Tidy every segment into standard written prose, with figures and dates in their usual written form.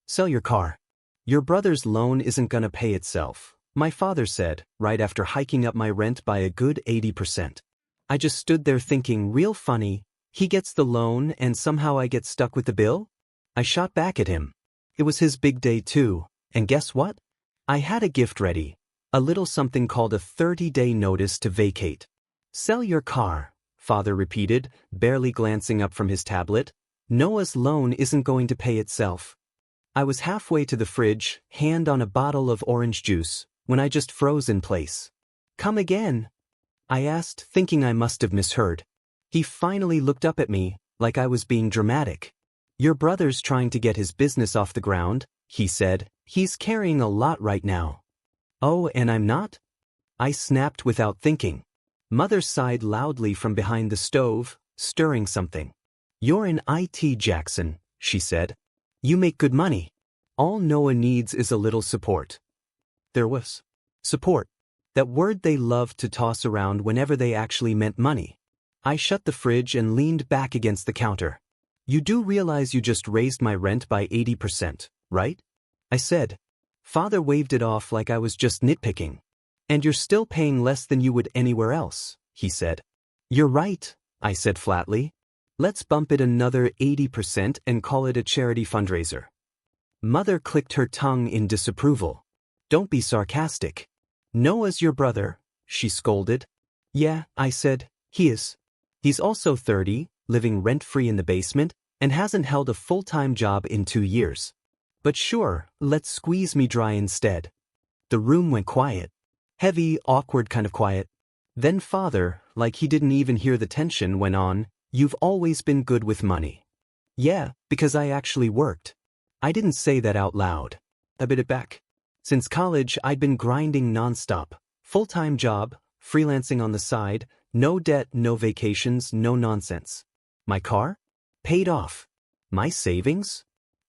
Sell your car. Your brother's loan isn't gonna pay itself, my father said, right after hiking up my rent by a good 80%. I just stood there thinking, real funny, he gets the loan and somehow I get stuck with the bill? I shot back at him. It was his big day too, and guess what? I had a gift ready, a little something called a 30-day notice to vacate. Sell your car, father repeated, barely glancing up from his tablet. Noah's loan isn't going to pay itself. I was halfway to the fridge, hand on a bottle of orange juice, when I just froze in place. Come again? I asked, thinking I must have misheard. He finally looked up at me, like I was being dramatic. Your brother's trying to get his business off the ground, he said. He's carrying a lot right now. Oh, and I'm not? I snapped without thinking. Mother sighed loudly from behind the stove, stirring something. You're in IT, Jackson, she said. You make good money. All Noah needs is a little support. There was support. That word they loved to toss around whenever they actually meant money. I shut the fridge and leaned back against the counter. You do realize you just raised my rent by 80%, right? I said. Father waved it off like I was just nitpicking. And you're still paying less than you would anywhere else, he said. You're right, I said flatly. Let's bump it another 80% and call it a charity fundraiser. Mother clicked her tongue in disapproval. Don't be sarcastic. Noah's your brother, she scolded. Yeah, I said, he is. He's also 30, living rent-free in the basement, and hasn't held a full-time job in 2 years. But sure, let's squeeze me dry instead. The room went quiet. Heavy, awkward kind of quiet. Then father, like he didn't even hear the tension, went on, You've always been good with money. Yeah, because I actually worked. I didn't say that out loud. I bit it back. Since college, I'd been grinding nonstop. Full-time job, freelancing on the side, no debt, no vacations, no nonsense. My car? Paid off. My savings?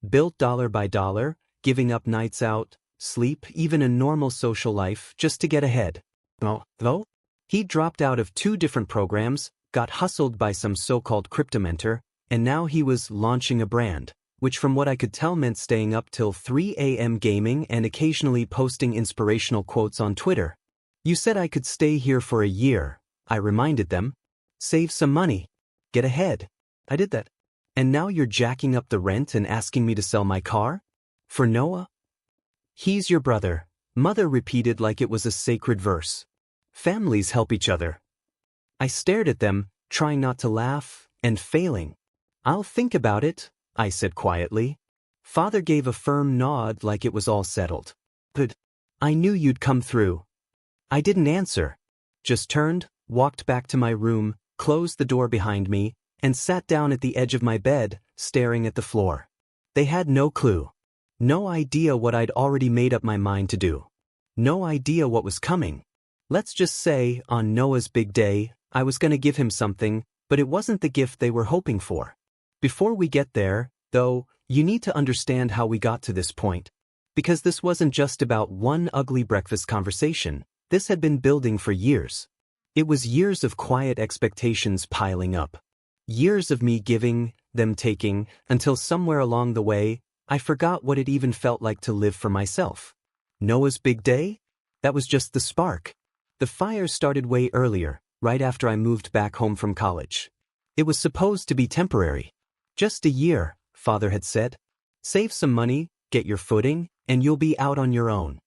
Built dollar by dollar, giving up nights out, sleep, even a normal social life, just to get ahead. Though? He dropped out of 2 different programs, got hustled by some so-called crypto mentor, and now he was launching a brand, which from what I could tell meant staying up till 3 a.m. gaming and occasionally posting inspirational quotes on Twitter. You said I could stay here for a year, I reminded them. Save some money. Get ahead. I did that. And now you're jacking up the rent and asking me to sell my car? For Noah? He's your brother, Mother repeated like it was a sacred verse. Families help each other. I stared at them, trying not to laugh, and failing. I'll think about it, I said quietly. Father gave a firm nod like it was all settled. But I knew you'd come through. I didn't answer. Just turned, walked back to my room, closed the door behind me, and sat down at the edge of my bed, staring at the floor. They had no clue. No idea what I'd already made up my mind to do. No idea what was coming. Let's just say, on Noah's big day, I was going to give him something, but it wasn't the gift they were hoping for. Before we get there, though, you need to understand how we got to this point. Because this wasn't just about one ugly breakfast conversation. This had been building for years. It was years of quiet expectations piling up. Years of me giving, them taking, until somewhere along the way, I forgot what it even felt like to live for myself. Noah's big day? That was just the spark. The fire started way earlier, right after I moved back home from college. It was supposed to be temporary. Just a year, Father had said. Save some money, get your footing, and you'll be out on your own.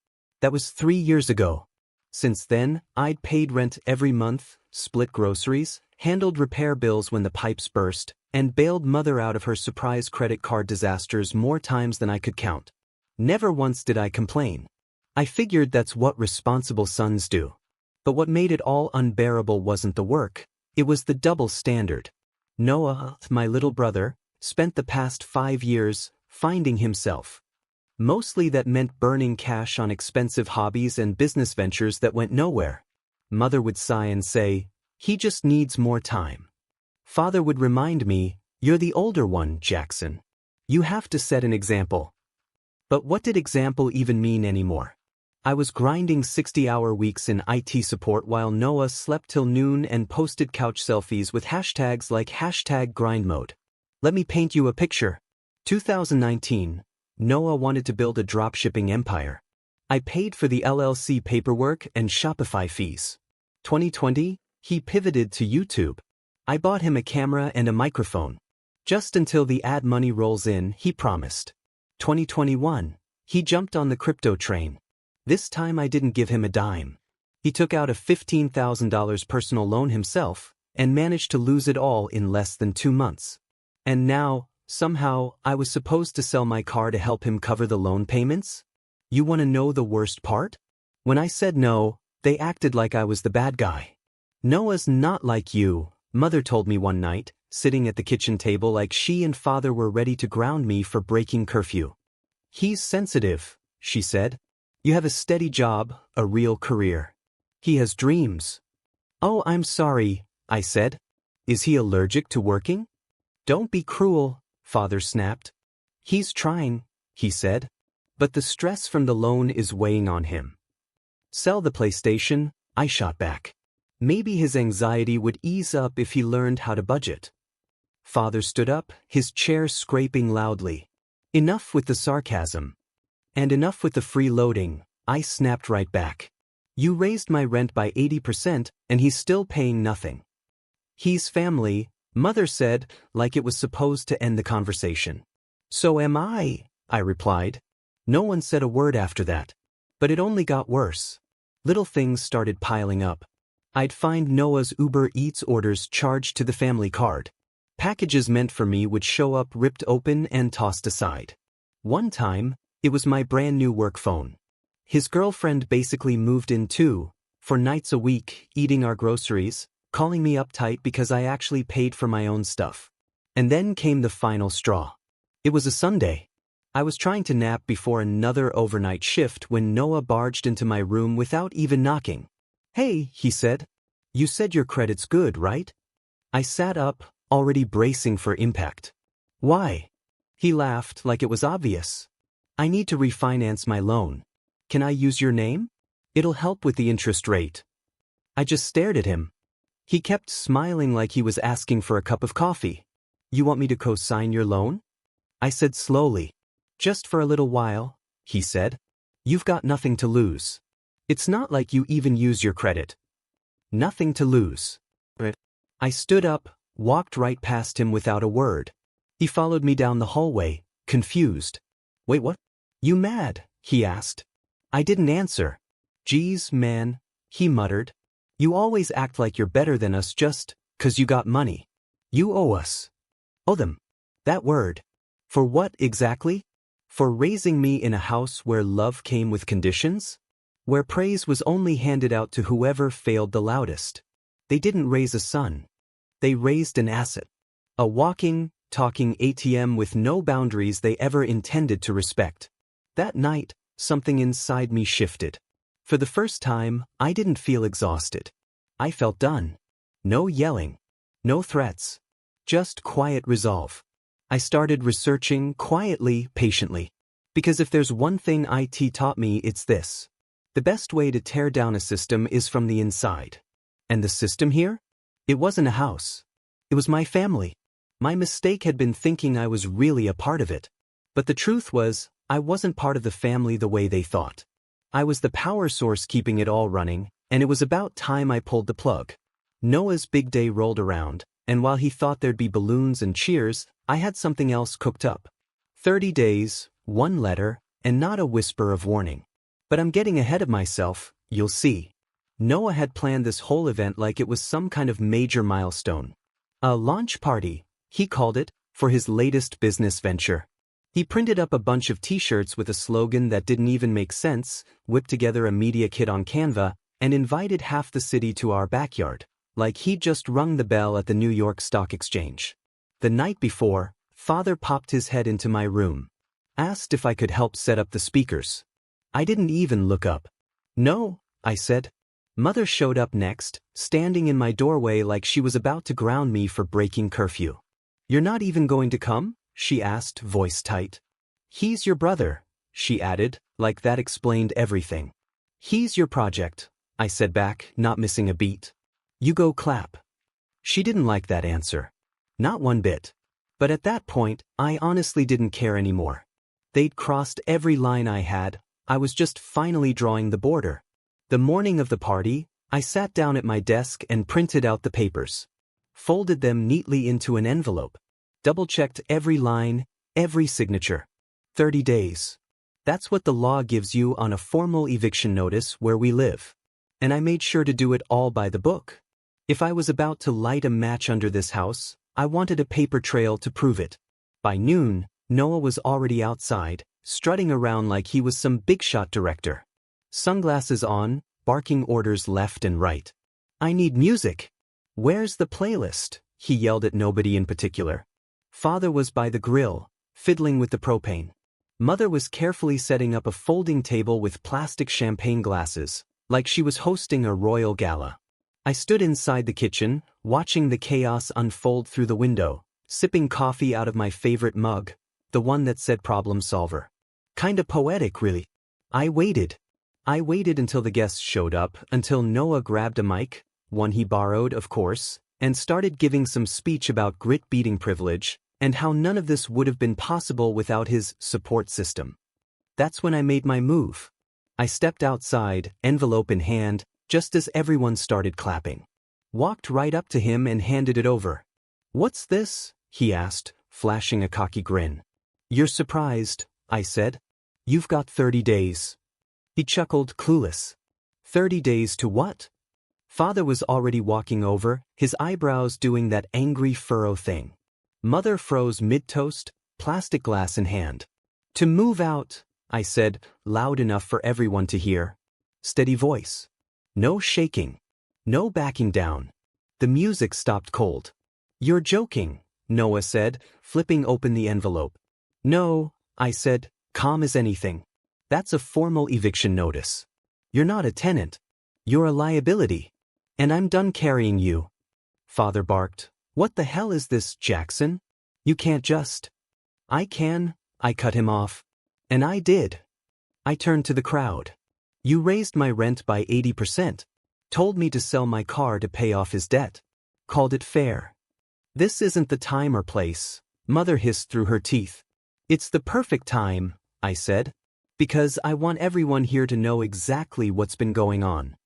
That was 3 years ago. Since then, I'd paid rent every month, split groceries, handled repair bills when the pipes burst, and bailed Mother out of her surprise credit card disasters more times than I could count. Never once did I complain. I figured that's what responsible sons do. But what made it all unbearable wasn't the work, it was the double standard. Noah, my little brother, spent the past 5 years finding himself. Mostly that meant burning cash on expensive hobbies and business ventures that went nowhere. Mother would sigh and say, he just needs more time. Father would remind me, you're the older one, Jackson. You have to set an example. But what did example even mean anymore? I was grinding 60-hour weeks in IT support while Noah slept till noon and posted couch selfies with hashtags like #grindmode. Let me paint you a picture. 2019, Noah wanted to build a dropshipping empire. I paid for the LLC paperwork and Shopify fees. 2020, he pivoted to YouTube. I bought him a camera and a microphone. Just until the ad money rolls in, he promised. 2021, he jumped on the crypto train. This time I didn't give him a dime. He took out a $15,000 personal loan himself and managed to lose it all in less than 2 months. And now, somehow, I was supposed to sell my car to help him cover the loan payments? You want to know the worst part? When I said no, they acted like I was the bad guy. Noah's not like you, Mother told me one night, sitting at the kitchen table like she and Father were ready to ground me for breaking curfew. He's sensitive, she said. You have a steady job, a real career. He has dreams. Oh, I'm sorry, I said. Is he allergic to working? Don't be cruel, Father snapped. He's trying, he said. But the stress from the loan is weighing on him. Sell the PlayStation, I shot back. Maybe his anxiety would ease up if he learned how to budget. Father stood up, his chair scraping loudly. Enough with the sarcasm. And enough with the freeloading, I snapped right back. You raised my rent by 80% and he's still paying nothing. He's family, Mother said, like it was supposed to end the conversation. So am I replied. No one said a word after that. But it only got worse. Little things started piling up. I'd find Noah's Uber Eats orders charged to the family card. Packages meant for me would show up ripped open and tossed aside. One time, it was my brand new work phone. His girlfriend basically moved in too, for nights a week, eating our groceries, calling me uptight because I actually paid for my own stuff. And then came the final straw. It was a Sunday. I was trying to nap before another overnight shift when Noah barged into my room without even knocking. Hey, he said. You said your credit's good, right? I sat up, already bracing for impact. Why? He laughed like it was obvious. I need to refinance my loan. Can I use your name? It'll help with the interest rate. I just stared at him. He kept smiling like he was asking for a cup of coffee. You want me to co-sign your loan? I said slowly. Just for a little while, he said. You've got nothing to lose. It's not like you even use your credit. Nothing to lose. I stood up, walked right past him without a word. He followed me down the hallway, confused. Wait, what? You mad? He asked. I didn't answer. Geez, man, he muttered. You always act like you're better than us just 'cause you got money. You owe us. Owe them. That word. For what exactly? For raising me in a house where love came with conditions? Where praise was only handed out to whoever failed the loudest. They didn't raise a son. They raised an asset. A walking, talking ATM with no boundaries they ever intended to respect. That night, something inside me shifted. For the first time, I didn't feel exhausted. I felt done. No yelling. No threats. Just quiet resolve. I started researching quietly, patiently. Because if there's one thing IT taught me, it's this. The best way to tear down a system is from the inside. And the system here? It wasn't a house. It was my family. My mistake had been thinking I was really a part of it. But the truth was, I wasn't part of the family the way they thought. I was the power source keeping it all running, and it was about time I pulled the plug. Noah's big day rolled around, and while he thought there'd be balloons and cheers, I had something else cooked up. 30 days, 1 letter, and not a whisper of warning. But I'm getting ahead of myself, you'll see. Noah had planned this whole event like it was some kind of major milestone. A launch party, he called it, for his latest business venture. He printed up a bunch of t-shirts with a slogan that didn't even make sense, whipped together a media kit on Canva, and invited half the city to our backyard, like he'd just rung the bell at the New York Stock Exchange. The night before, Father popped his head into my room. Asked if I could help set up the speakers. I didn't even look up. No, I said. Mother showed up next, standing in my doorway like she was about to ground me for breaking curfew. You're not even going to come? She asked, voice tight. He's your brother, she added, like that explained everything. He's your project, I said back, not missing a beat. You go clap. She didn't like that answer. Not one bit. But at that point, I honestly didn't care anymore. They'd crossed every line I had. I was just finally drawing the border. The morning of the party, I sat down at my desk and printed out the papers. Folded them neatly into an envelope. Double-checked every line, every signature. 30 days. That's what the law gives you on a formal eviction notice where we live. And I made sure to do it all by the book. If I was about to light a match under this house, I wanted a paper trail to prove it. By noon, Noah was already outside, strutting around like he was some big-shot director. Sunglasses on, barking orders left and right. I need music. Where's the playlist? He yelled at nobody in particular. Father was by the grill, fiddling with the propane. Mother was carefully setting up a folding table with plastic champagne glasses, like she was hosting a royal gala. I stood inside the kitchen, watching the chaos unfold through the window, sipping coffee out of my favorite mug, the one that said problem solver. Kinda poetic, really. I waited until the guests showed up, until Noah grabbed a mic, one he borrowed, of course, and started giving some speech about grit-beating privilege, and how none of this would have been possible without his support system. That's when I made my move. I stepped outside, envelope in hand, just as everyone started clapping. Walked right up to him and handed it over. "What's this?" he asked, flashing a cocky grin. "You're surprised," I said. "You've got 30 days. He chuckled, clueless. 30 days to what? Father was already walking over, his eyebrows doing that angry furrow thing. Mother froze mid-toast, plastic glass in hand. "To move out," I said, loud enough for everyone to hear. Steady voice. No shaking. No backing down. The music stopped cold. "You're joking," Noah said, flipping open the envelope. "No," I said, calm as anything. "That's a formal eviction notice. You're not a tenant. You're a liability. And I'm done carrying you." Father barked. "What the hell is this, Jackson? You can't just." "I can," I cut him off. And I did. I turned to the crowd. "You raised my rent by 80%. Told me to sell my car to pay off his debt. Called it fair." "This isn't the time or place," Mother hissed through her teeth. "It's the perfect time," I said. "Because I want everyone here to know exactly what's been going on."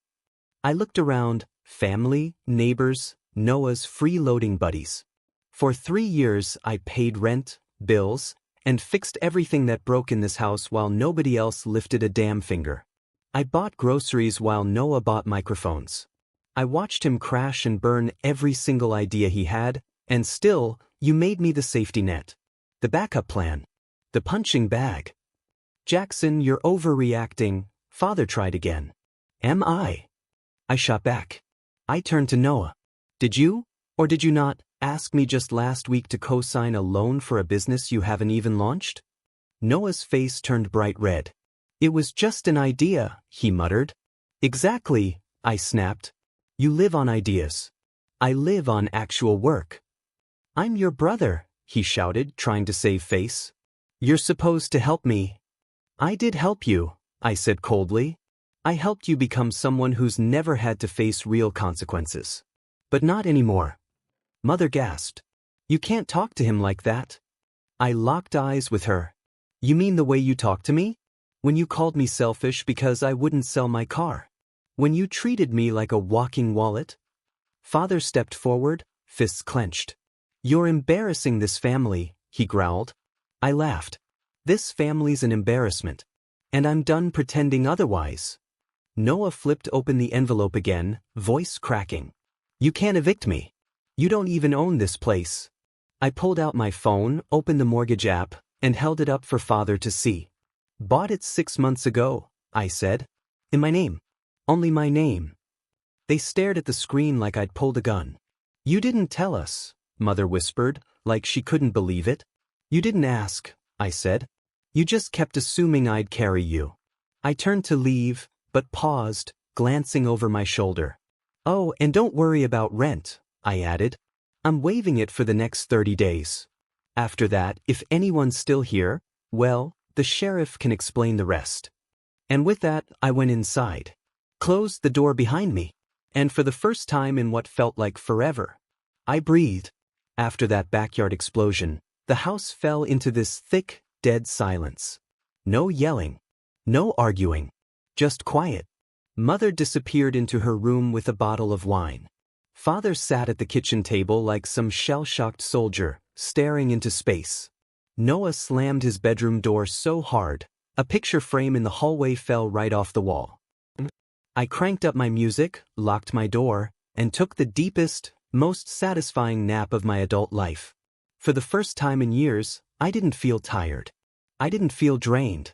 I looked around, family, neighbors, Noah's freeloading buddies. For 3 years I paid rent, bills, and fixed everything that broke in this house while nobody else lifted a damn finger. I bought groceries while Noah bought microphones. I watched him crash and burn every single idea he had, and still, you made me the safety net. The backup plan. The punching bag. "Jackson, you're overreacting," Father tried again. "Am I?" I shot back. I turned to Noah. "Did you, or did you not, ask me just last week to co-sign a loan for a business you haven't even launched?" Noah's face turned bright red. "It was just an idea," he muttered. "Exactly," I snapped. "You live on ideas. I live on actual work." "I'm your brother," he shouted, trying to save face. "You're supposed to help me." "I did help you," I said coldly. "I helped you become someone who's never had to face real consequences. But not anymore." Mother gasped. "You can't talk to him like that." I locked eyes with her. "You mean the way you talked to me? When you called me selfish because I wouldn't sell my car? When you treated me like a walking wallet?" Father stepped forward, fists clenched. "You're embarrassing this family," he growled. I laughed. "This family's an embarrassment. And I'm done pretending otherwise." Noah flipped open the envelope again, voice cracking. "You can't evict me. You don't even own this place." I pulled out my phone, opened the mortgage app, and held it up for Father to see. "Bought it 6 months ago," I said. "In my name. Only my name." They stared at the screen like I'd pulled a gun. "You didn't tell us," Mother whispered, like she couldn't believe it. "You didn't ask," I said. "You just kept assuming I'd carry you." I turned to leave, but paused, glancing over my shoulder. "Oh, and don't worry about rent," I added. "I'm waiving it for the next 30 days. After that, if anyone's still here, well, the sheriff can explain the rest." And with that, I went inside. Closed the door behind me. And for the first time in what felt like forever, I breathed. After that backyard explosion, the house fell into this thick, dead silence. No yelling. No arguing. Just quiet. Mother disappeared into her room with a bottle of wine. Father sat at the kitchen table like some shell-shocked soldier, staring into space. Noah slammed his bedroom door so hard, a picture frame in the hallway fell right off the wall. I cranked up my music, locked my door, and took the deepest, most satisfying nap of my adult life. For the first time in years, I didn't feel tired. I didn't feel drained.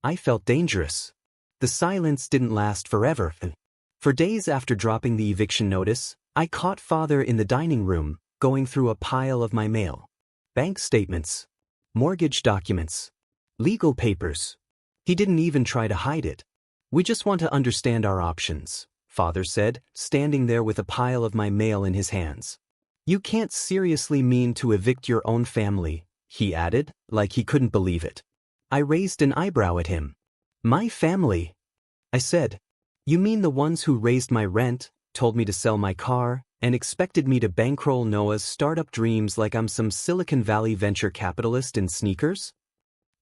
I felt dangerous. The silence didn't last forever. For days after dropping the eviction notice, I caught Father in the dining room, going through a pile of my mail. Bank statements. Mortgage documents. Legal papers. He didn't even try to hide it. "We just want to understand our options," Father said, standing there with a pile of my mail in his hands. "You can't seriously mean to evict your own family," he added, like he couldn't believe it. I raised an eyebrow at him. "My family?" I said. "You mean the ones who raised my rent, told me to sell my car, and expected me to bankroll Noah's startup dreams like I'm some Silicon Valley venture capitalist in sneakers?"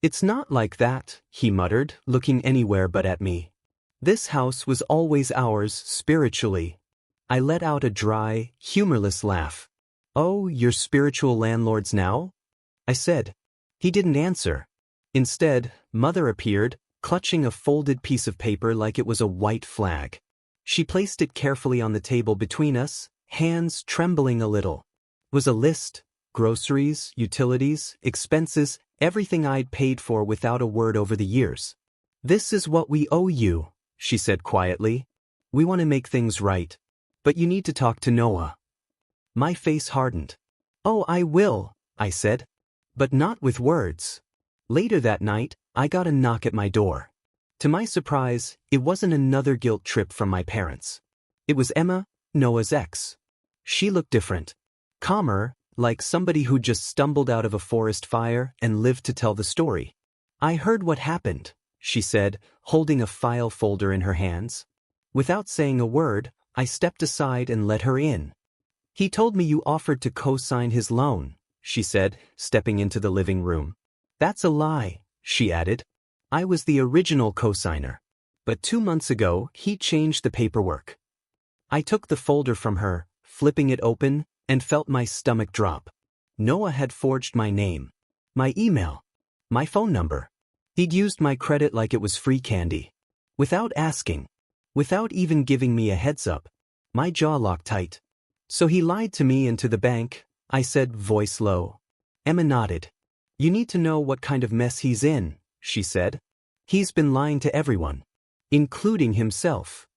"It's not like that," he muttered, looking anywhere but at me. "This house was always ours spiritually." I let out a dry, humorless laugh. "Oh, you're spiritual landlords now?" I said. He didn't answer. Instead, Mother appeared, clutching a folded piece of paper like it was a white flag. She placed it carefully on the table between us, hands trembling a little. It was a list: groceries, utilities, expenses, everything I'd paid for without a word over the years. "This is what we owe you," she said quietly. "We want to make things right. But you need to talk to Noah." My face hardened. "Oh, I will," I said. "But not with words." Later that night, I got a knock at my door. To my surprise, it wasn't another guilt trip from my parents. It was Emma, Noah's ex. She looked different. Calmer, like somebody who just stumbled out of a forest fire and lived to tell the story. "I heard what happened," she said, holding a file folder in her hands. Without saying a word, I stepped aside and let her in. "He told me you offered to co-sign his loan," she said, stepping into the living room. "That's a lie," she added. "I was the original co-signer. But 2 months ago, he changed the paperwork." I took the folder from her, flipping it open, and felt my stomach drop. Noah had forged my name, my email, my phone number. He'd used my credit like it was free candy. Without asking. Without even giving me a heads up. My jaw locked tight. "So he lied to me and to the bank," I said, voice low. Emma nodded. "You need to know what kind of mess he's in," she said. "He's been lying to everyone. Including himself."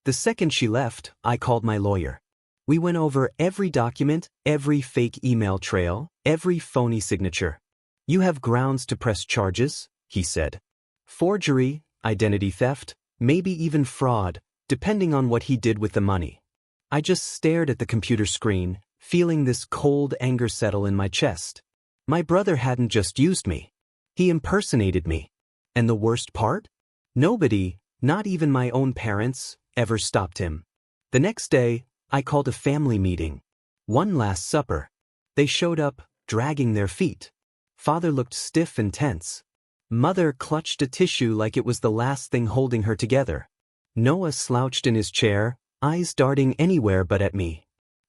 The second she left, I called my lawyer. We went over every document, every fake email trail, every phony signature. "You have grounds to press charges," he said. "Forgery, identity theft, maybe even fraud, depending on what he did with the money." I just stared at the computer screen, feeling this cold anger settle in my chest. My brother hadn't just used me. He impersonated me. And the worst part? Nobody, not even my own parents, ever stopped him. The next day, I called a family meeting. One last supper. They showed up, dragging their feet. Father looked stiff and tense. Mother clutched a tissue like it was the last thing holding her together. Noah slouched in his chair, eyes darting anywhere but at me.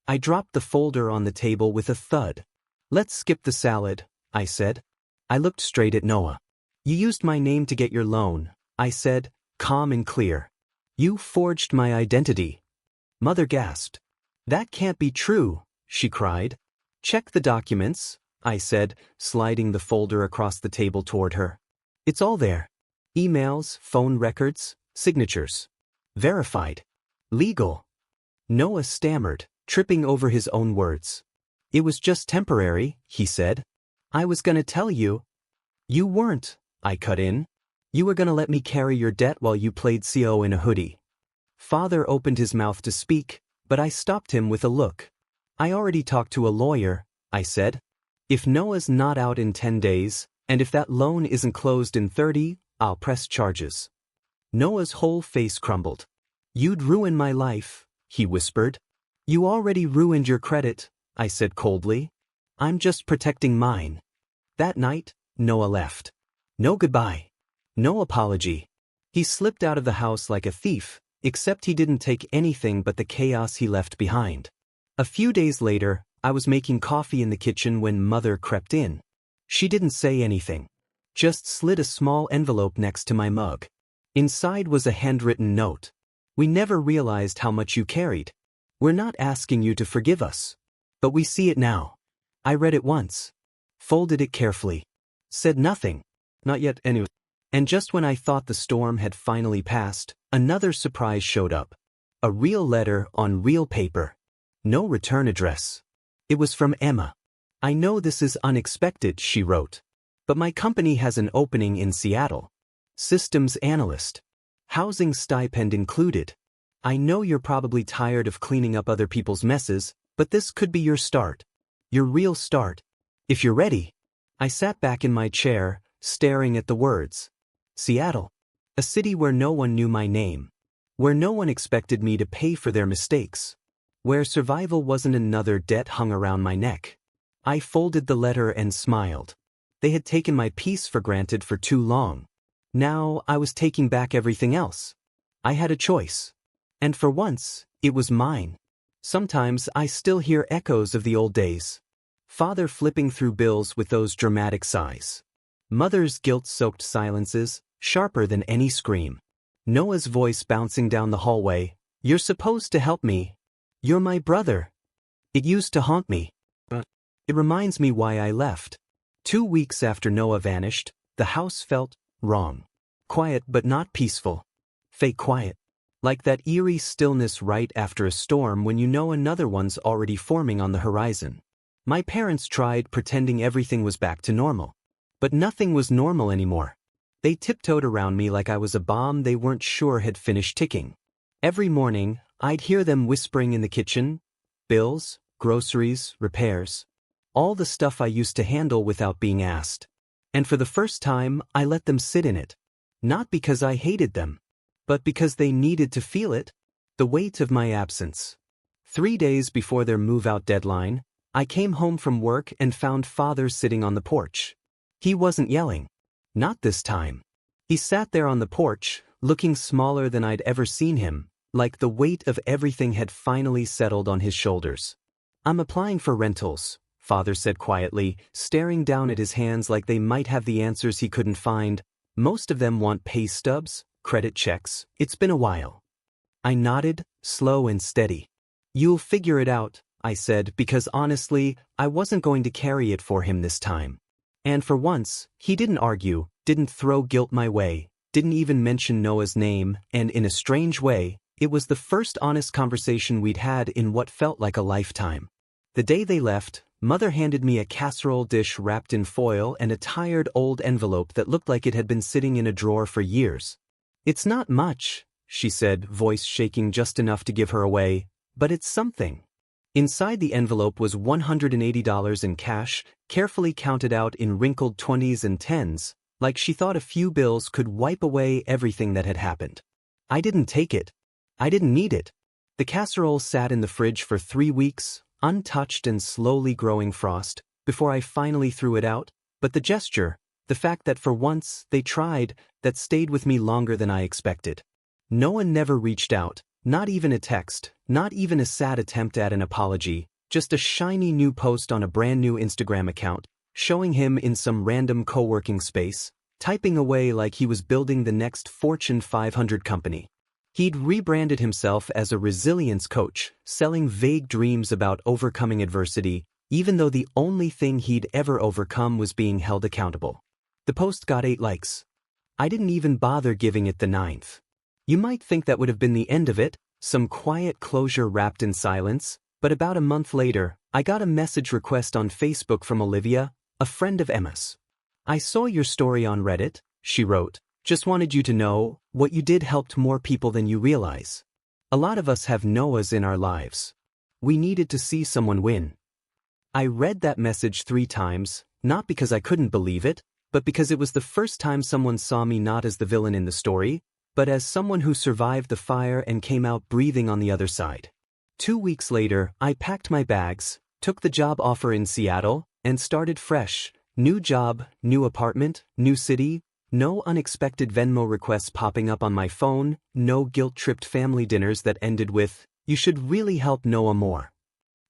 I dropped the folder on the table with a thud. "Let's skip the salad," I said. I looked straight at Noah. "You used my name to get your loan," I said, calm and clear. "You forged my identity." Mother gasped. "That can't be true," she cried. "Check the documents," I said, sliding the folder across the table toward her. "It's all there. Emails, phone records, signatures. Verified. Legal." Noah stammered, tripping over his own words. "It was just temporary," he said. "I was gonna tell you." "You weren't," I cut in. "You were gonna let me carry your debt while you played CO in a hoodie." Father opened his mouth to speak, but I stopped him with a look. "I already talked to a lawyer," I said. "If Noah's not out in 10 days, and if that loan isn't closed in 30, I'll press charges." Noah's whole face crumbled. "You'd ruin my life," he whispered. "You already ruined your credit," I said coldly. "I'm just protecting mine." That night, Noah left. No goodbye. No apology. He slipped out of the house like a thief, except he didn't take anything but the chaos he left behind. A few days later, I was making coffee in the kitchen when Mother crept in. She didn't say anything. Just slid a small envelope next to my mug. Inside was a handwritten note. We never realized how much you carried. We're not asking you to forgive us. But we see it now. I read it once. Folded it carefully. Said nothing. Not yet anyway. And just when I thought the storm had finally passed, another surprise showed up. A real letter on real paper. No return address. It was from Emma. I know this is unexpected, she wrote. But my company has an opening in Seattle. Systems analyst. Housing stipend included. I know you're probably tired of cleaning up other people's messes, but this could be your start. Your real start. If you're ready. I sat back in my chair, staring at the words. Seattle. A city where no one knew my name. Where no one expected me to pay for their mistakes. Where survival wasn't another debt hung around my neck. I folded the letter and smiled. They had taken my peace for granted for too long. Now I was taking back everything else. I had a choice. And for once, it was mine. Sometimes I still hear echoes of the old days. Father flipping through bills with those dramatic sighs. Mother's guilt-soaked silences, sharper than any scream. Noah's voice bouncing down the hallway. You're supposed to help me. You're my brother. It used to haunt me. But it reminds me why I left. 2 weeks after Noah vanished, the house felt wrong. Quiet but not peaceful. Fake quiet. Like that eerie stillness right after a storm when you know another one's already forming on the horizon. My parents tried pretending everything was back to normal. But nothing was normal anymore. They tiptoed around me like I was a bomb they weren't sure had finished ticking. Every morning, I'd hear them whispering in the kitchen. Bills, groceries, repairs. All the stuff I used to handle without being asked. And for the first time, I let them sit in it. Not because I hated them, but because they needed to feel it. The weight of my absence. 3 days before their move-out deadline, I came home from work and found Father sitting on the porch. He wasn't yelling. Not this time. He sat there on the porch, looking smaller than I'd ever seen him, like the weight of everything had finally settled on his shoulders. I'm applying for rentals, Father said quietly, staring down at his hands like they might have the answers he couldn't find. Most of them want pay stubs, credit checks. It's been a while. I nodded, slow and steady. You'll figure it out, I said, because honestly, I wasn't going to carry it for him this time. And for once, he didn't argue, didn't throw guilt my way, didn't even mention Noah's name, and in a strange way, it was the first honest conversation we'd had in what felt like a lifetime. The day they left, Mother handed me a casserole dish wrapped in foil and a tired old envelope that looked like it had been sitting in a drawer for years. It's not much, she said, voice shaking just enough to give her away, but it's something. Inside the envelope was $180 in cash, carefully counted out in wrinkled 20s and 10s, like she thought a few bills could wipe away everything that had happened. I didn't take it. I didn't need it. The casserole sat in the fridge for 3 weeks, untouched and slowly growing frost, before I finally threw it out, but the gesture, the fact that for once they tried, that stayed with me longer than I expected. No one never reached out, not even a text, not even a sad attempt at an apology, just a shiny new post on a brand new Instagram account, showing him in some random co-working space, typing away like he was building the next Fortune 500 company. He'd rebranded himself as a resilience coach, selling vague dreams about overcoming adversity, even though the only thing he'd ever overcome was being held accountable. The post got 8 likes. I didn't even bother giving it the 9th. You might think that would have been the end of it, some quiet closure wrapped in silence, but about a month later, I got a message request on Facebook from Olivia, a friend of Emma's. I saw your story on Reddit, she wrote. Just wanted you to know, what you did helped more people than you realize. A lot of us have Noahs in our lives. We needed to see someone win. I read that message 3 times, not because I couldn't believe it, but because it was the first time someone saw me not as the villain in the story, but as someone who survived the fire and came out breathing on the other side. 2 weeks later, I packed my bags, took the job offer in Seattle, and started fresh. New job, new apartment, new city, No unexpected Venmo requests popping up on my phone, no guilt-tripped family dinners that ended with, "You should really help Noah more."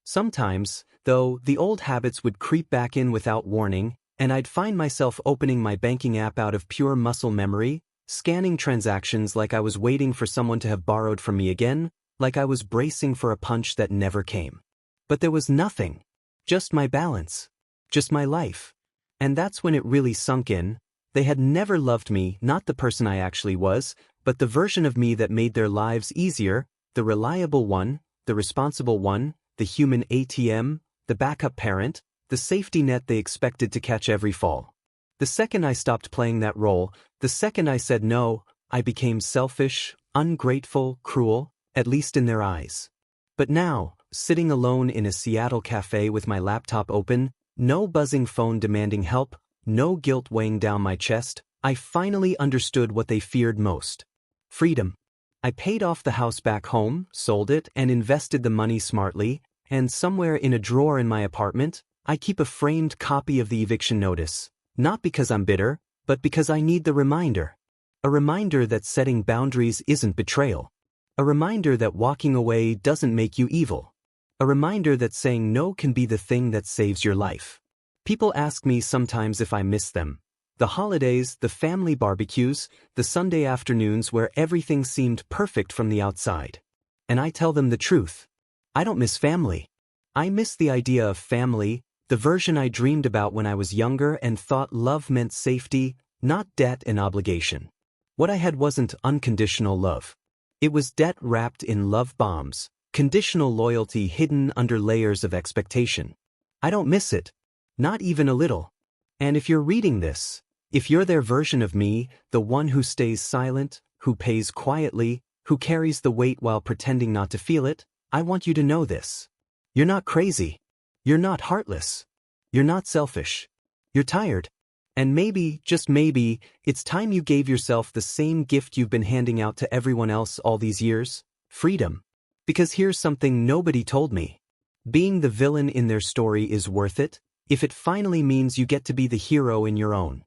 Sometimes, though, the old habits would creep back in without warning, and I'd find myself opening my banking app out of pure muscle memory, scanning transactions like I was waiting for someone to have borrowed from me again, like I was bracing for a punch that never came. But there was nothing. Just my balance. Just my life. And that's when it really sunk in. They had never loved me, not the person I actually was, but the version of me that made their lives easier, the reliable one, the responsible one, the human ATM, the backup parent, the safety net they expected to catch every fall. The second I stopped playing that role, the second I said no, I became selfish, ungrateful, cruel, at least in their eyes. But now, sitting alone in a Seattle cafe with my laptop open, no buzzing phone demanding help, no guilt weighing down my chest, I finally understood what they feared most. Freedom. I paid off the house back home, sold it, and invested the money smartly, and somewhere in a drawer in my apartment, I keep a framed copy of the eviction notice. Not because I'm bitter, but because I need the reminder. A reminder that setting boundaries isn't betrayal. A reminder that walking away doesn't make you evil. A reminder that saying no can be the thing that saves your life. People ask me sometimes if I miss them. The holidays, the family barbecues, the Sunday afternoons where everything seemed perfect from the outside. And I tell them the truth. I don't miss family. I miss the idea of family, the version I dreamed about when I was younger and thought love meant safety, not debt and obligation. What I had wasn't unconditional love. It was debt wrapped in love bombs, conditional loyalty hidden under layers of expectation. I don't miss it. Not even a little. And if you're reading this, if you're their version of me, the one who stays silent, who pays quietly, who carries the weight while pretending not to feel it, I want you to know this. You're not crazy. You're not heartless. You're not selfish. You're tired. And maybe, just maybe, it's time you gave yourself the same gift you've been handing out to everyone else all these years: freedom. Because here's something nobody told me. Being the villain in their story is worth it, if it finally means you get to be the hero in your own.